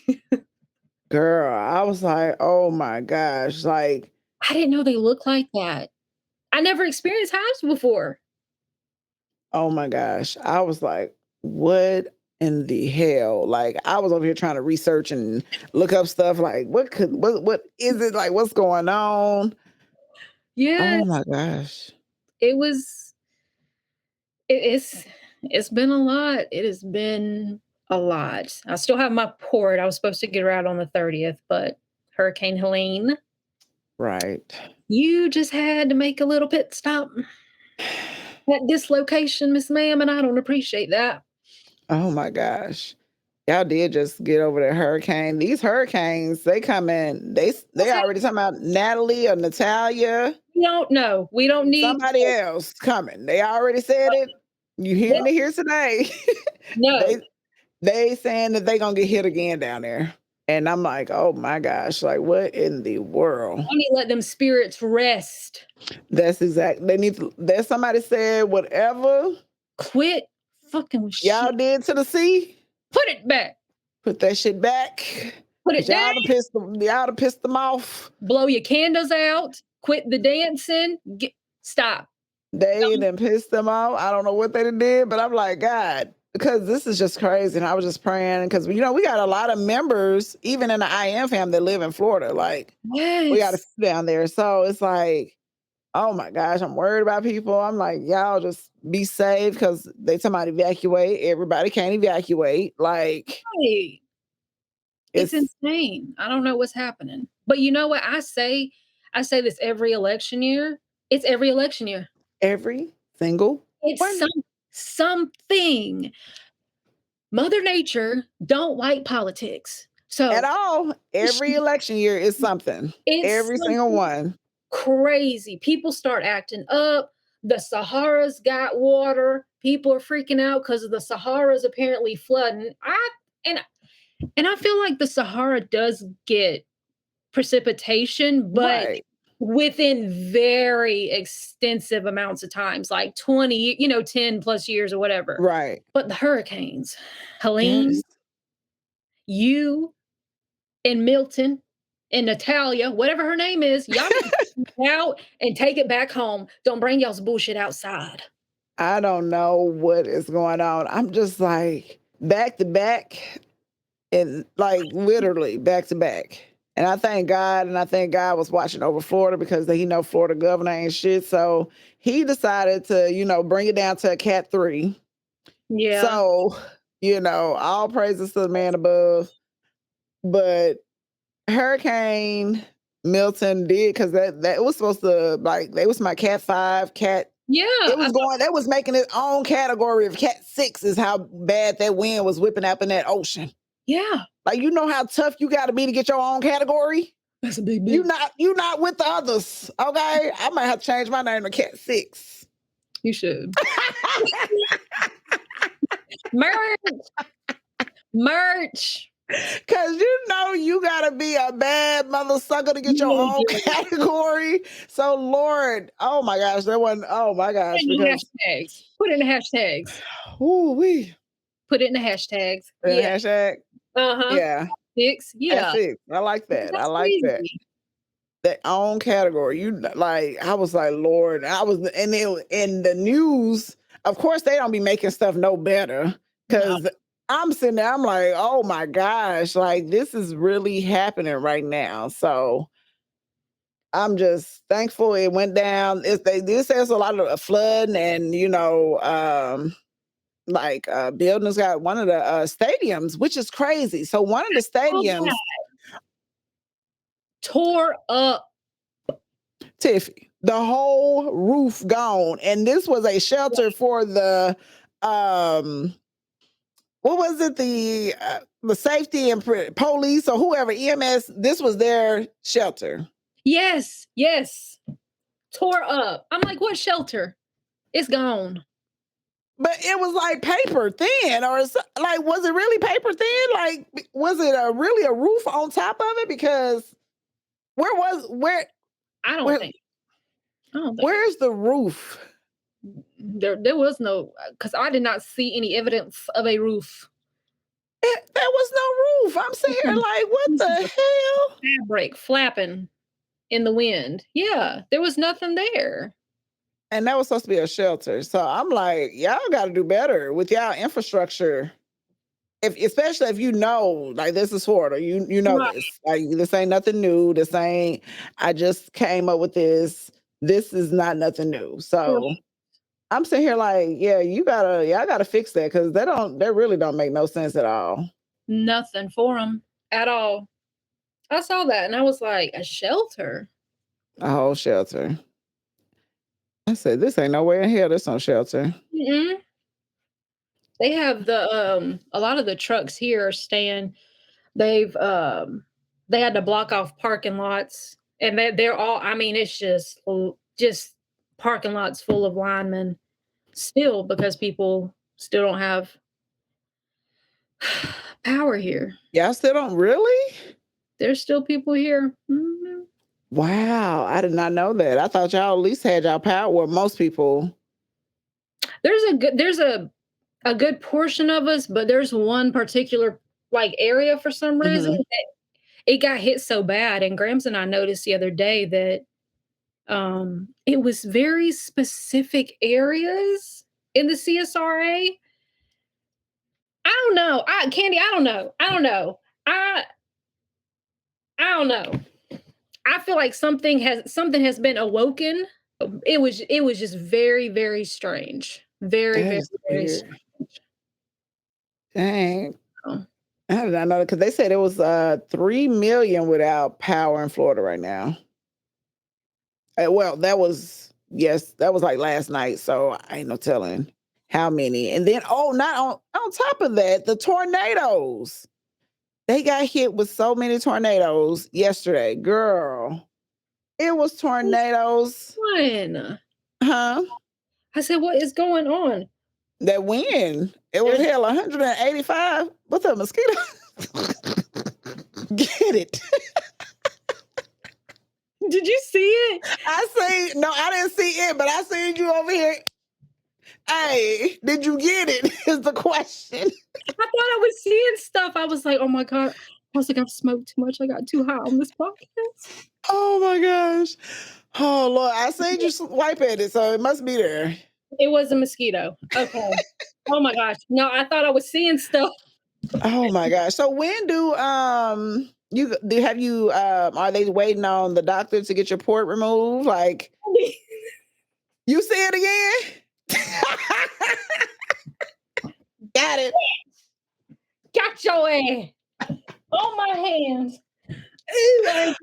Girl, I was like, oh my gosh. Like, I didn't know they look like that. I never experienced hives before. oh my gosh. I was like, what in the hell? Like I was over here trying to research and look up stuff like what is it like what's going on? Yeah, Oh my gosh. it was it's been a lot. It has been a lot. I still have my port. I was supposed to get her out on the 30th, but Hurricane Helene, Right. you just had to make a little pit stop at this location, Miss Ma'am, and I don't appreciate that. Oh my gosh. Y'all did just get over the hurricane. These hurricanes, they come in. They Okay. already talking about Natalie or Natalia, We don't know. We don't need somebody else coming. They already said it. You hearing Well, it here today. no. they they saying that they gonna get hit again down there. And I'm like, oh my gosh, like what in the world? I need to let them spirits rest. That's exact. They need to. There's somebody said whatever Quit fucking with y'all shit. did to the sea, Put it back. put that shit back. Put Cause it down. y'all done pissed them off. Blow your candles out. Quit the dancing. Stop. They Don't. done pissed them off. I don't know what they done did, but I'm like, God, because this is just crazy. And I was just praying because we got a lot of members, even in the IM fam, that live in Florida. Like we got a Yes. few down there, so it's like, oh my gosh, I'm worried about people. I'm like, y'all just be safe because they talking about evacuate. Everybody can't evacuate. Like Right. It's it's insane. I don't know what's happening. But you know what? I say this every election year. It's every election year. every single It's one something. Mother Nature don't like politics. at So all. Every election year is something. it's Every single something one. crazy. People start acting up. The Sahara's got water. People are freaking out because of the Sahara's apparently flooding. And I feel like the Sahara does get precipitation, but Right. within very extensive amounts of times, like 20, 10 plus years or whatever. Right. But the hurricanes, Yeah. Helene, you and Milton and Natalia, whatever her name is, y'all need to get out and take it back home. Don't bring y'all's bullshit outside. I don't know what is going on. I'm just like back to back and like literally back to back. And I thank God, and I think God was watching over Florida because he know Florida governor ain't shit. So he decided to, bring it down to a cat 3. Yeah. So, all praises to the man above. But Hurricane Milton did, because that was supposed to, like, they was my cat 5, cat. Yeah. That was making its own category of cat 6 is how bad that wind was whipping up in that ocean. Yeah. Like, you know how tough you got to be to get your own category? That's a big You not with the others, okay? I might have to change my name to cat 6. You should. Merch. Because you got to be a bad mother sucker to get your own category. So, Lord, oh my gosh, that one, oh my gosh. Put it in the hashtags. Ooh-wee. Put it in the hashtags. Yeah. Hashtag? Uh-huh. Yeah. 6. Yeah. 6. I like that. That's I like crazy. that. That own category. I was like, Lord, and in the news, of course, they don't be making stuff no better. Because I'm sitting there, I'm like, oh my gosh, like this is really happening right now. So I'm just thankful it went down. This has a lot of flooding and, buildings got one of the stadiums, which is crazy. So one of the stadiums tore up. Tiffy, the whole roof gone. And this was a shelter for the what was it? The safety and police or whoever, EMS, this was their shelter. Yes. Tore up. I'm like, what shelter? It's gone. But it was like paper thin, or like, was it really paper thin? Like, was it really a roof on top of it? Because I don't think. Where's the roof? There was no, because I did not see any evidence of a roof. There was no roof. I'm sitting here like, what the hell? Fabric flapping in the wind. Yeah, there was nothing there. And that was supposed to be a shelter. So I'm like, y'all got to do better with y'all infrastructure. Especially if like this is Florida, you know right. This. Like this ain't nothing new. I just came up with this. This is not nothing new. So I'm sitting here like, yeah, y'all gotta fix that because they really don't make no sense at all. Nothing for them at all. I saw that and I was like, a shelter? A whole shelter. I said, this ain't nowhere in here. There's no shelter. Mm-mm. They have a lot of the trucks here are staying. They had to block off parking lots, and they're all. I mean, it's just parking lots full of linemen still because people still don't have power here. Y'all still don't really? There's still people here. Mm-hmm. Wow, I did not know that. I thought y'all at least had y'all power. Well, most people. There's a good portion of us, but there's one particular area for some reason that it got hit so bad. And Grams and I noticed the other day that it was very specific areas in the CSRA. I don't know. Candy, I don't know. I don't know. I feel like something has been awoken. It was just very, very strange. Very, very, very strange. Dang. Oh. I did not know because they said it was 3 million without power in Florida right now. Well, that was like last night, so I ain't no telling how many. And then not on top of that, the tornadoes. They got hit with so many tornadoes yesterday. Girl, it was tornadoes. When? Huh? I said, what is going on? That wind. It was 185. What's up, mosquito? Get it. Did you see it? No, I didn't see it, but I seen you over here. Hey, did you get it? Is the question. I thought I was seeing stuff. I was like, oh my God. I was like, I've smoked too much. I got too high on this podcast. Oh my gosh. Oh Lord, I said you swipe at it, so it must be there. It was a mosquito. Okay. Oh my gosh. No, I thought I was seeing stuff. Oh my gosh. So when do are they waiting on the doctor to get your port removed? Like you say it again? Got it. Got your ass on my hands.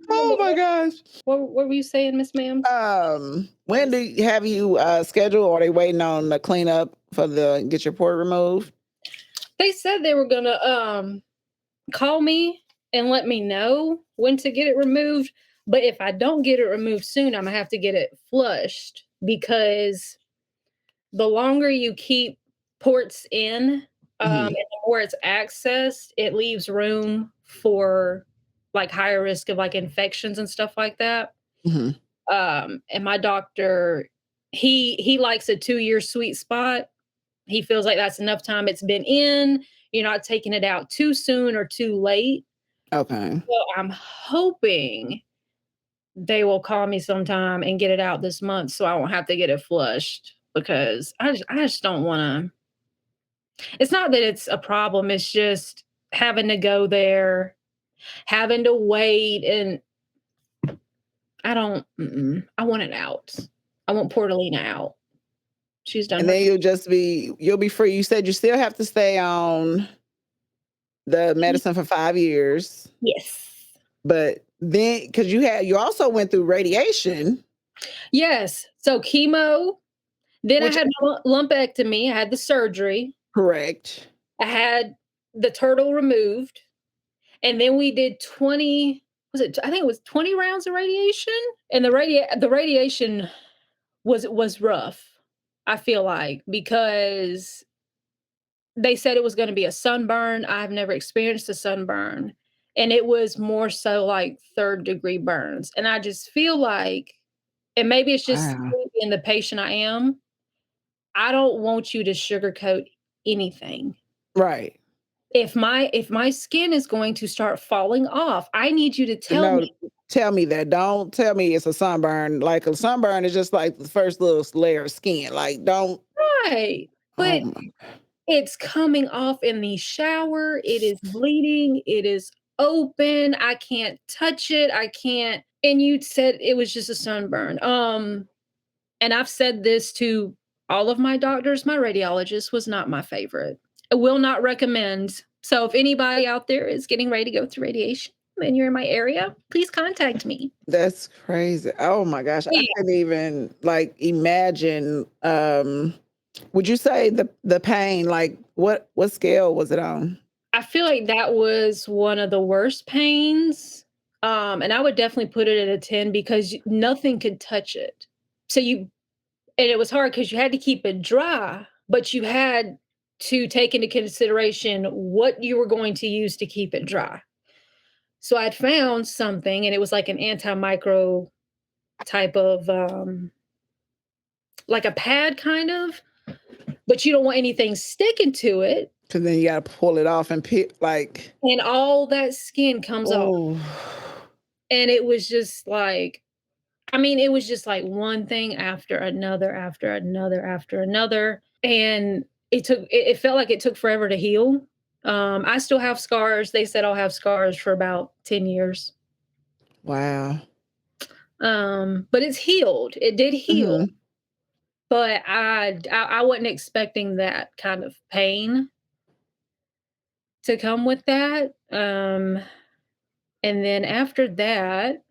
Oh my gosh. What were you saying, Miss Ma'am? When have you scheduled, or are they waiting on the cleanup for the get your port removed? They said they were gonna call me and let me know when to get it removed. But if I don't get it removed soon, I'm gonna have to get it flushed, because the longer you keep ports in, and the more it's accessed, it leaves room for like higher risk of like infections and stuff like that. And my doctor, he likes a 2-year sweet spot. He feels like that's enough time it's been in. You're not taking it out too soon or too late. Okay. So I'm hoping they will call me sometime and get it out this month, so I won't have to get it flushed, because I just don't want to. It's not that it's a problem. It's just having to go there, having to wait, and I don't. I want it out. I want Portalina out. She's done. And then you'll be free. You said you still have to stay on the medicine for 5 years. Yes. But then, because you also went through radiation. Yes. So chemo. Then I had lumpectomy. I had the surgery. Correct. I had the turtle removed. And then we did 20, I think it was 20 rounds of radiation. And the radiation was rough, I feel like, because they said it was going to be a sunburn. I've never experienced a sunburn. And it was more so like 3rd-degree burns. And I just feel like, and maybe it's just being the patient I am, I don't want you to sugarcoat anything. Right. If my skin is going to start falling off, I need you to tell me. Tell me that. Don't tell me it's a sunburn. Like a sunburn is just like the first little layer of skin. Like don't. Right. But it's coming off in the shower. It is bleeding. It is open. I can't touch it. I can't. And you said it was just a sunburn. And I've said this to all of my doctors. My radiologist was not my favorite. I will not recommend. So if anybody out there is getting ready to go through radiation and you're in my area, please contact me. That's crazy. Oh my gosh. Yeah. I couldn't even like imagine. Would you say the pain, like what scale was it on? I feel like that was one of the worst pains. And I would definitely put it at a 10, because nothing could touch it. So and it was hard because you had to keep it dry, but you had to take into consideration what you were going to use to keep it dry. So I'd found something, and it was like an antimicro type of, like a pad kind of, but you don't want anything sticking to it. Because then you got to pull it off and and all that skin comes off. And it was just like, it was just like one thing after another, after another, after another. And it felt like it took forever to heal. I still have scars. They said I'll have scars for about 10 years. Wow. But it's healed. It did heal. But I wasn't expecting that kind of pain to come with that. And then after that,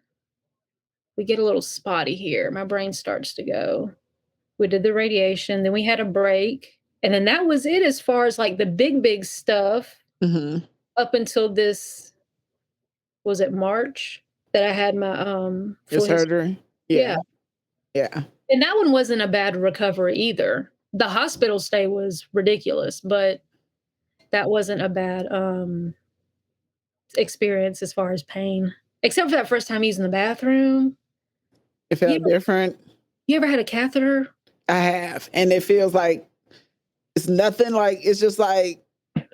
we get a little spotty here. My brain starts to go. We did the radiation, then we had a break. And then that was it as far as like the big stuff. Up until this, was it March that I had my your surgery? Yeah. Yeah. And that one wasn't a bad recovery either. The hospital stay was ridiculous, but that wasn't a bad experience as far as pain. Except for that first time using the bathroom. It felt different. You ever had a catheter? I have. And it feels like It's nothing like, it's just like,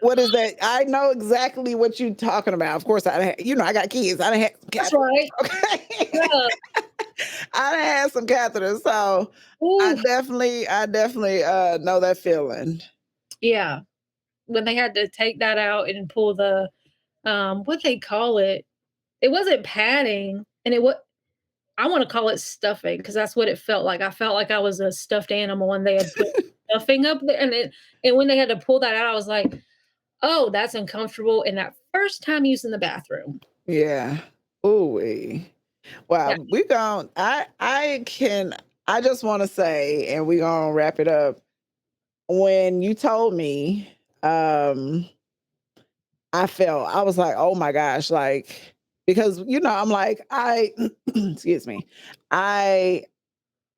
what is that? I know exactly what you're talking about. Of course, I got kids. I done had some That's catheters. right. Okay. Yeah. I done had some catheters. So Ooh, I definitely know that feeling. yeah. When they had to take that out and pull the, what they call it? It wasn't padding, and it was. I wanna call it stuffing because that's what it felt like. I felt like I was a stuffed animal and they had put stuffing up there, and when they had to pull that out, I was like, "Oh, that's uncomfortable," and that first time using the bathroom. Yeah. Ooh. Yeah. Well, we gon' I just want to say, and we gonna wrap it up. When you told me, I was like, oh my gosh, like, because I'm like, excuse me, I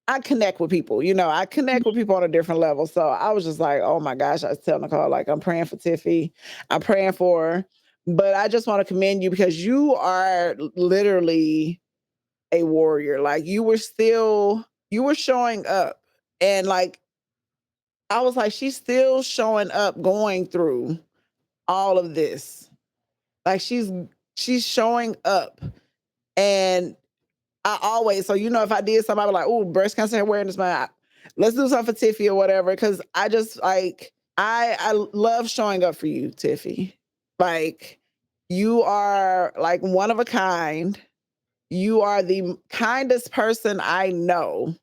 I connect with people, I connect with people on a different level. So I was just like, oh my gosh, I was telling Nicole, like, I'm praying for Tiffy. I'm praying for her. But I just want to commend you because you are literally a warrior. Like you were showing up. And like I was like, she's still showing up going through all of this. Like she's showing up. And I always, so if I did something, I was like, oh, breast cancer awareness month, let's do something for Tiffy or whatever. Cause I just like I love showing up for you, Tiffy. Like you are like one of a kind. You are the kindest person I know.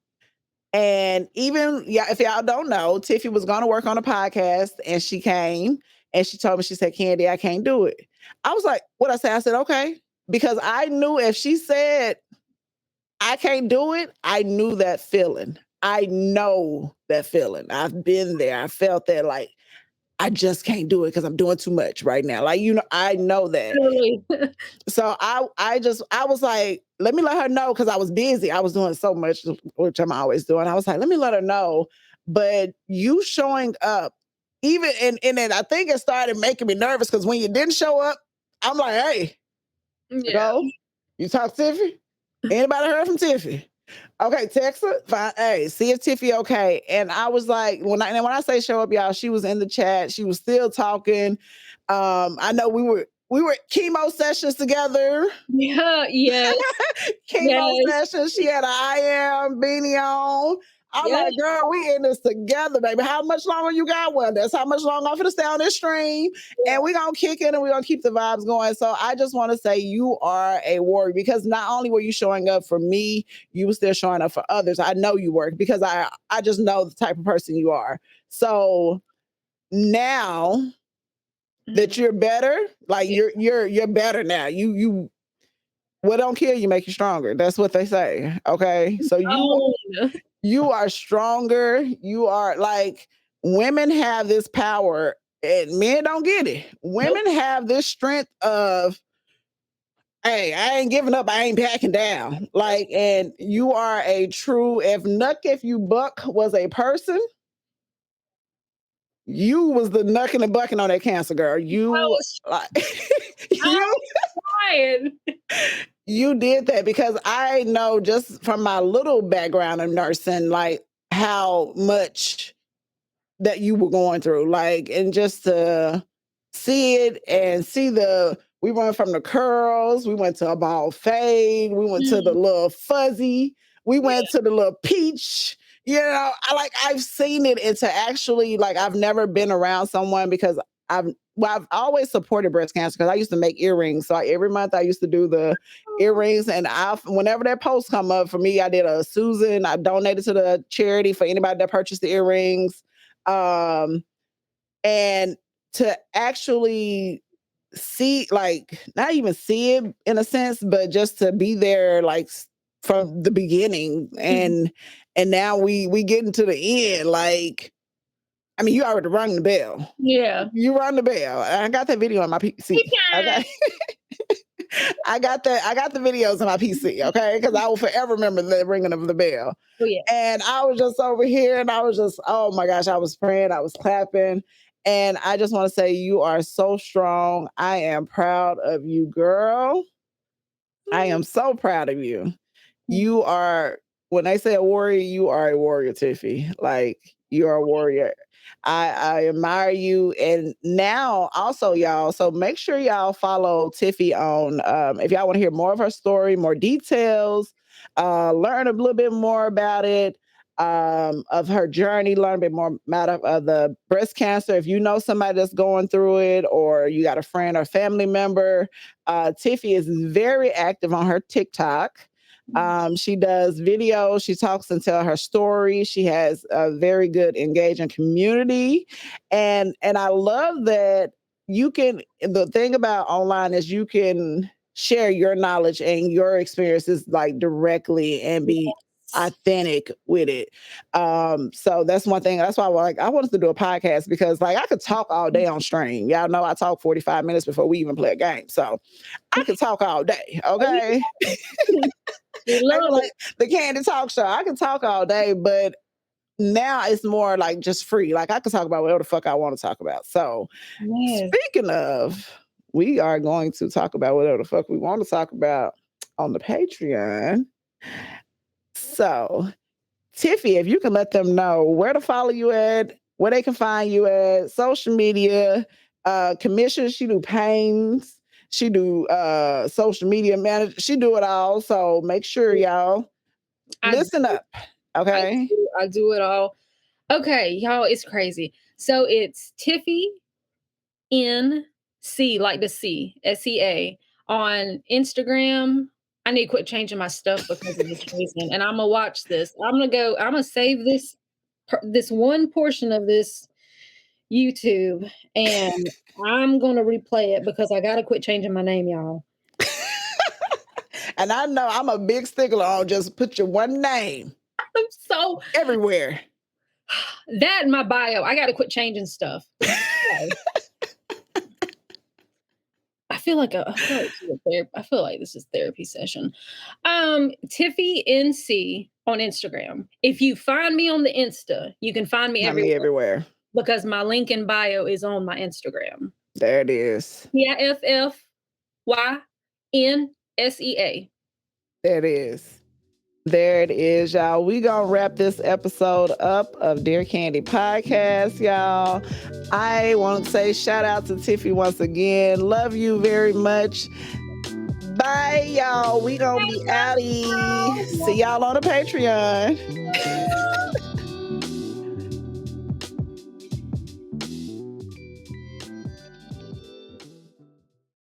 And even, yeah, if y'all don't know, Tiffy was going to work on a podcast and she came and she told me, she said, Candy, I can't do it. I was like, what I say? I said, okay. Because I knew if she said, I can't do it, I knew that feeling. I know that feeling. I've been there. I felt that like, I just can't do it because I'm doing too much right now. Like, I know that. Totally. So I was like, let me let her know because I was busy. I was doing so much, which I'm always doing. I was like, let me let her know. But you showing up, even and then I think it started making me nervous because when you didn't show up, I'm like, hey, Yeah. go. You talk to Tiffy? Anybody heard from Tiffy? Okay, text her. Fine. Hey, see if Tiffy okay. And I was like, when I say show up, y'all, she was in the chat. She was still talking. I know we were chemo sessions together. Yeah, yes, Chemo yes, sessions. She had an I am beanie on. I'm yes, like, girl, we in this together, baby. How much longer you got? Well, that's how much longer I'm gonna stay on this stream. And we're gonna kick it and we're gonna keep the vibes going. So I just want to say you are a warrior because not only were you showing up for me, you were still showing up for others. I know you were because I just know the type of person you are. So now that mhm, you're better, like yeah. you're better now. You what don't kill you make you stronger. That's what they say. Okay. So Oh, you are stronger. You are like women have this power and men don't get it. nope. Women have this strength of, hey, I ain't giving up. I ain't backing down. Like, and you are a true, if you buck was a person, you was the knucking and bucking on that cancer girl. I You was like I'm you trying. you did that because I know just from my little background in nursing, like how much that you were going through, like, and just to see it and see we went from the curls, we went to a bald fade, we went to the Mm, little fuzzy, we yeah, went to the little peach. I've seen it. It's actually like I've never been around someone because I've always supported breast cancer because I used to make earrings. So every month I used to do the earrings, and whenever that post come up for me, I did a Susan. I donated to the charity for anybody that purchased the earrings. And to actually see, like, not even see it in a sense, but just to be there, like from the beginning, mhm, and now we get into the end. Like, I mean, you already rung the bell. yeah. You rung the bell. I got that video on my PC. I got I got the videos on my PC. Okay, because I will forever remember the ringing of the bell. Oh, yeah. And I was just over here and I was just, oh my gosh, I was praying, I was clapping. And I just want to say, you are so strong. I am proud of you, girl. I am so proud of you. Mm, You are. when they say a warrior, you are a warrior, Tiffy. Like you are a warrior. I admire you. And now also y'all, so make sure y'all follow Tiffy on if y'all want to hear more of her story, more details, learn a little bit more about it, of her journey, learn a bit more about of the breast cancer. If you know somebody that's going through it or you got a friend or family member, Tiffy is very active on her TikTok. She does videos. She talks and tell her story. She has a very good engaging community, and I love that you can. The thing about online is you can share your knowledge and your experiences like directly and be authentic with it. So that's one thing. That's why I wanted to do a podcast because like I could talk all day on stream. Y'all know I talk 45 minutes before we even play a game. So I could talk all day. Okay. We They love were like it. the Candy Talk Show. I can talk all day, but now it's more like just free. Like I can talk about whatever the fuck I want to talk about. So Yes. speaking of, we are going to talk about whatever the fuck we want to talk about on the Patreon. So Tiffy, if you can let them know where to follow you at, where they can find you at, social media, commissions, she do pains, she do social media manage, she do it all. So make sure y'all I listen up. Okay. I do it all. Okay, y'all, it's crazy. So it's Tiffy NC, like the C, SEA on Instagram. I need to quit changing my stuff because of this reason. And I'm gonna watch this. I'm gonna save this one portion of this YouTube and I'm gonna replay it because I gotta quit changing my name, y'all. And I know I'm a big stickler on just put your one name I'm so everywhere. that in my bio. I gotta quit changing stuff. Okay. I feel like this is therapy session. Tiffy NC on Instagram. If you find me on the Insta, you can find me I mean, everywhere everywhere. because my link in bio is on my Instagram. There it is. TIFFYNSEA. There it is. There it is, y'all. We gonna wrap this episode up of Dear Candy Podcast, y'all. I want to say shout out to Tiffy once again. Love you very much. Bye, y'all. We gonna be outie. See y'all on the Patreon.